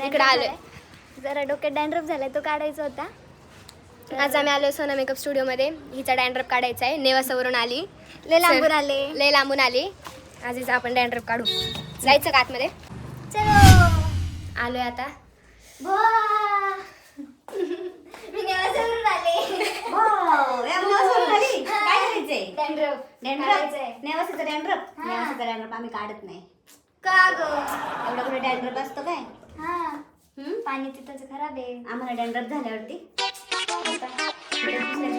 इकडे आलोय. जरा डोक्यात डॅन्ड्रफ झालाय, तो काढायचा होता. आज आम्ही आलोय सोना मेकअप स्टुडिओमध्ये. हिचा डॅन्ड्रफ काढायचा आहे. नेवासावरून आली, लय लांबून आले. लय लांबून आली. आज हिचा आपण डॅन्ड्रफ काढू. जायचं का आतमध्ये? चलो आलोय आता. मी नेवासावरून आले. काय करायचंय? डॅन्ड्रफ नेवासाचं डॅन्ड्रफ आम्ही काढत नाही. का ग? एवढा कुठे डॅन्ड्रफ असतो काय? हा, पाणी तिथंच खराब आहे. आम्हाला डॅन्ड्रफ झाल्यावरती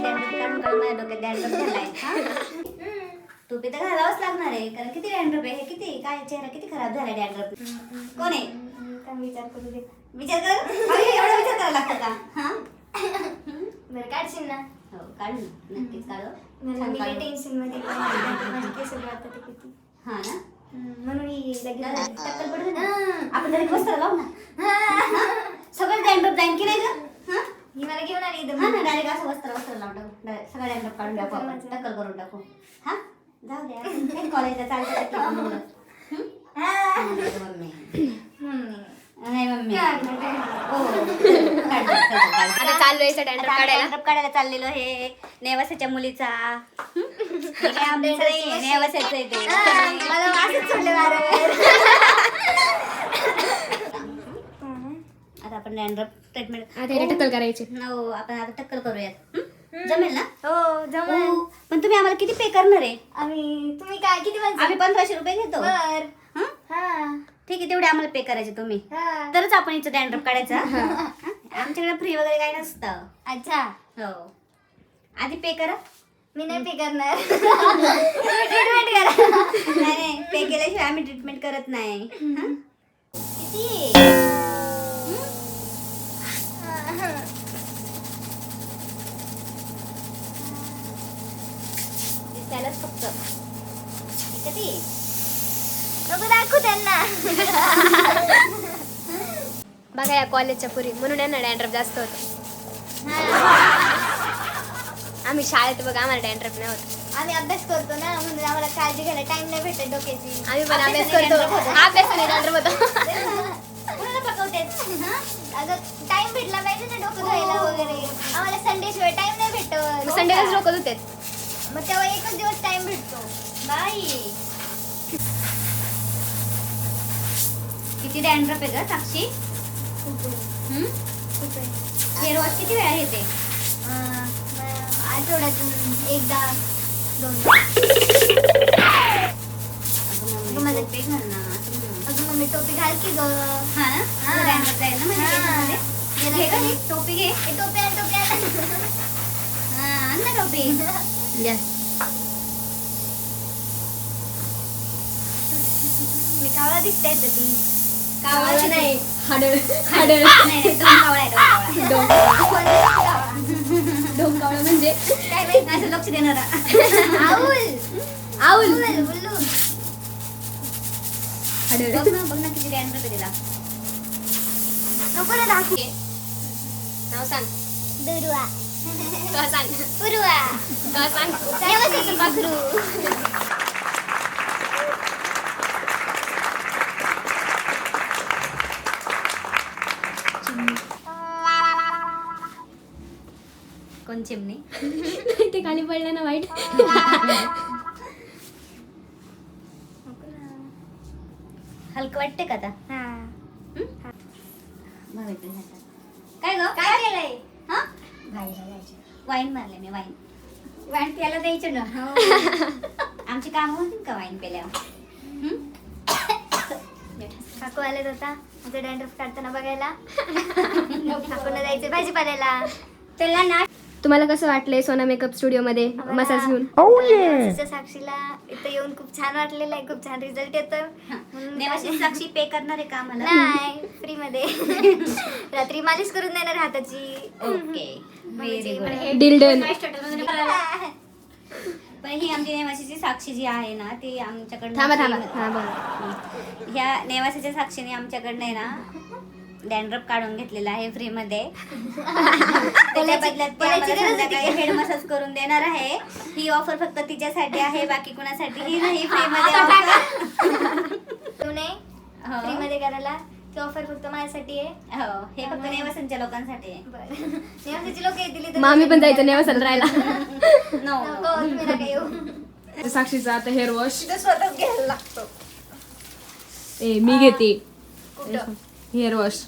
डॅन्ड्रफ काढून काढून माझ्या डोक्यात डॅन्ड्रफ झालाय. टोपी तर घालावंच लागणार आहे, कारण किती डॅन्ड्रफ आहे. हे किती काय चेहरा किती खराब झालाय डॅन्ड्रफ. कोण आहे? विचार करू दे. विचार कर. एवढा विचार करायला लागतं का? हा, बरं काढशील ना? हो काढू ना, नक्कीच काढू. मी टेन्शन मध्ये माझे केस वाटतात किती. हा ना, म्हणून ही लगेच टक्कल पडू ना. आपण तरी वस्त्र लावू ना. सगळं डॅन्ड्रफ जाईन की नाही ग? हा, ही मला घेऊन आली एकदम. हा ना, डायरेक्ट असं वस्त्र लावून टाकू. सगळं डॅन्ड्रफ काढून टाकू आपण, टक्कल करून टाकू. हा, जाऊ द्या. कॉलेजला चालतं मम्मी. नाही मम्मी. आता चाललोय हिचा डॅन्ड्रफ काढायला. डॅन्ड्रफ काढायला चाललेलो हे नेवासाच्या मुलीचा. नेवासाचं आहे ते. मला वासच सोडलं वारंवार. आता आपण डॅन्ड्रफ ट्रीटमेंट आता टक्कल करायची. हो, आपण आता टक्कल करूयात. जमेल ना? हो जमल. पण तुम्ही आम्हाला किती पे करणार आहे? तुम्ही काय किती म्हणता? आम्ही 1500 रुपये घेतो. बर. हं? हा ठीक आहे, तेवढे आम्हाला पे करायचे तुम्ही. हा. तरच आपण इथं डॅन्ड्रफ काढायचा. आमच्याकडे फ्री वगैरे काही नसतं. अच्छा, हो, आधी पे करा. मी नाही पे करणार. ट्रीटमेंट करा. नाही, पे केल्याशिवाय आम्ही ट्रीटमेंट करत नाही. हं? किती? त्यालाच फक्त किती? नको दाखवू त्यांना. बघा या कॉलेजच्या पुरी, म्हणून यांना डॅन्ड्रफ जास्त होतं. आम्ही शाळेत बघा आम्हाला डॅन्ड्रफ नाही होत. आम्ही अभ्यास करतो ना, म्हणून आम्हाला काळजी घ्यायला टाइम नाही भेटत डोक्याची. आम्ही पण अभ्यास करतो. अभ्यासाने डॅन्ड्रफ होतो. कुणाला पकवते? अगं टाइम भेटला पाहिजे ना डोकं धुवायला वगैरे. आम्हाला संडे शिवाय टाइम नाही भेटत. संडेलाच डोकं धुते. मग तेव्हा एकच दिवस टाइम भेटतो. बाई किती डॅन्ड्रफ आहे ग साक्षी? हेअर वॉश किती वेळा येते? आठवड्यातून एकदा दोनदा. मला पे घाल ना. अगं मम्मी टोपी घाल की ग. हा ना, डॅन्ड्रफ जाईल ना माझ्या केसांमध्ये. घे गं, घे. टोपी घे. टोपी आण, टोपी आण. हा, आण ना टोपी. मी कावळा दिसते ती. कावळा नाही, हाडळ नाही, नाही, दोन कावळा आहे, दोन कावळा. डोकावळं म्हणजे काय माहित नाही, असं लक्ष देणारा. आऊल. उल्लू. बघ ना किती डॅन्ड्रफ आहे तिला. नको ना दाखवू. नाव सांग. दुर्वा. तुला सांग. पुरवा. तुला सांग. देवाचं पाखरू. कोण चिमणी? ते खाली पडलं ना वाईट. हलक वाटते का आता? काय ग? काय केलंय? हा, बाहेर जायचं. वाईन मारले मी. वाईन वाईन प्यायला द्यायचं ना. आमची काम होतील का वाईन पेल्यावर? काकू आलेत होता माझं डॅन्ड्रफ काढताना बघायला. काकूला जायचं भाजीपाल्याला. त्याला ना तुम्हाला कसं वाटलंय सोना मेकअप स्टुडिओ मध्ये मसाज घेऊन? नेवासाच्या साक्षीला इथं येऊन खूप छान वाटलेलं आहे. खूप छान रिझल्ट येतो. नेवाशी साक्षी पे करणार आहे का आम्हाला? नाही, फ्री मध्ये. रात्री मालिश करून देणार हाताची. Okay, very good. Deal done. पण ही आमची नेवाशीची साक्षी जी आहे ना, ती आमच्याकडनं थांबा थांबा. हा बघा. ह्या नेवासीच्या साक्षीने आमच्याकडनं आहे ना डॅन्ड्रफ काढून घेतलेला आहे फ्री मध्ये. त्याच्या बदल्यात ती आम्हाला संध्याकाळी हेड मसाज करून देणार आहे. ही ऑफर फक्त तिच्यासाठी आहे, बाकी कुणासाठी ही नाही फ्री मध्ये. फ्री मध्ये करायला ती ऑफर फक्त माझ्यासाठी आहे. हो हे फक्त नेवासनच्या लोकांसाठी आहे. बरं नेवासाची लोक येतील मग आम्ही पण जायचं नेवासाला राहायला. नो नको तुम्ही नका येऊ. साक्षीचा आता हेअर वॉश स्वतःच घ्यायला लागतो. मी घेते कुठं? Hair wash.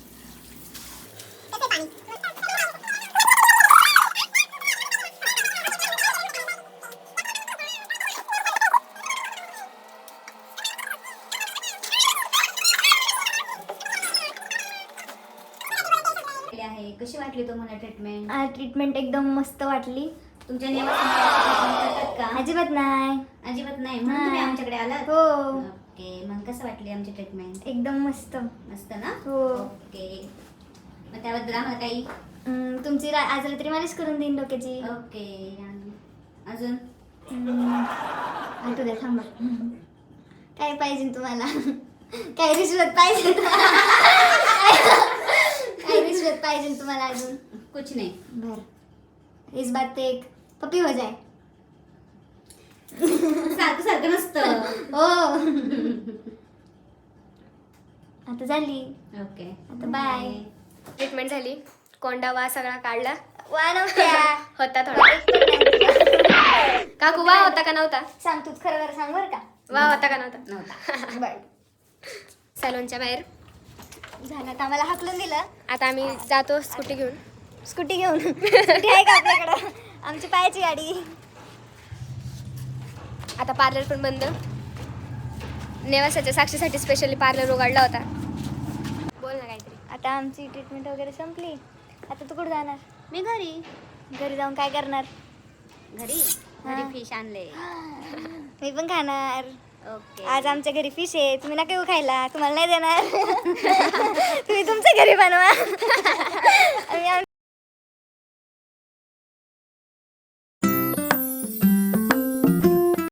आहे. कशी वाटली तुम्हाला ट्रीटमेंट? ट्रीटमेंट एकदम मस्त वाटली. तुमच्या नेवासन करतात का? अजिबात नाही. अजिबात नाही म्हणून तुम्ही आमच्याकडे आलात? हो ओके मग कसं वाटली आमची ट्रीटमेंट? एकदम मस्त. मस्त ना? हो. ओके मग त्याबद्दल आम्हाला काही? तुमची आज रात्री मालिश करून देईन डोक्याची. ओके अजून? आठवू द्या थांबा. काय पाहिजे तुम्हाला? काय रिश्वत पाहिजे? काय रिश्वत पाहिजे तुम्हाला अजून? कुछ नाही. बर इस बात पे एक पप्पी हो जाए. सारखं सारखं नसतं. हो आता झाली. ओके आता बाय. ट्रीटमेंट झाली. कोंडा वा सगळा काढला. वा नव्हत्या. होता थोडा. काकू वा होता का नव्हता? सांग तूच खरं खरं सांग बरं का. वा होता का नव्हता? नव्हता. बर सॅलोनच्या बाहेर. झालं आता आम्हाला हाकलून दिलं. आता आम्ही जातो स्कूटी घेऊन. स्कूटी घेऊन. स्कूटी आहे का आपल्याकडं? आमची पायाची गाडी. आता पार्लर पण बंद. नेवासाच्या साक्षीसाठी स्पेशली पार्लर उघडला होता. बोल ना काहीतरी. आता आमची ट्रीटमेंट वगैरे संपली. आता तू कुठं जाणार? मी घरी. घरी जाऊन काय करणार? घरी फिश आणले. मी पण खाणार. ओके आज आमच्या घरी फिश आहे. तुम्ही नका येऊ खायला. तुम्हाला नाही देणार. तुम्ही तुमच्या घरी बनवा.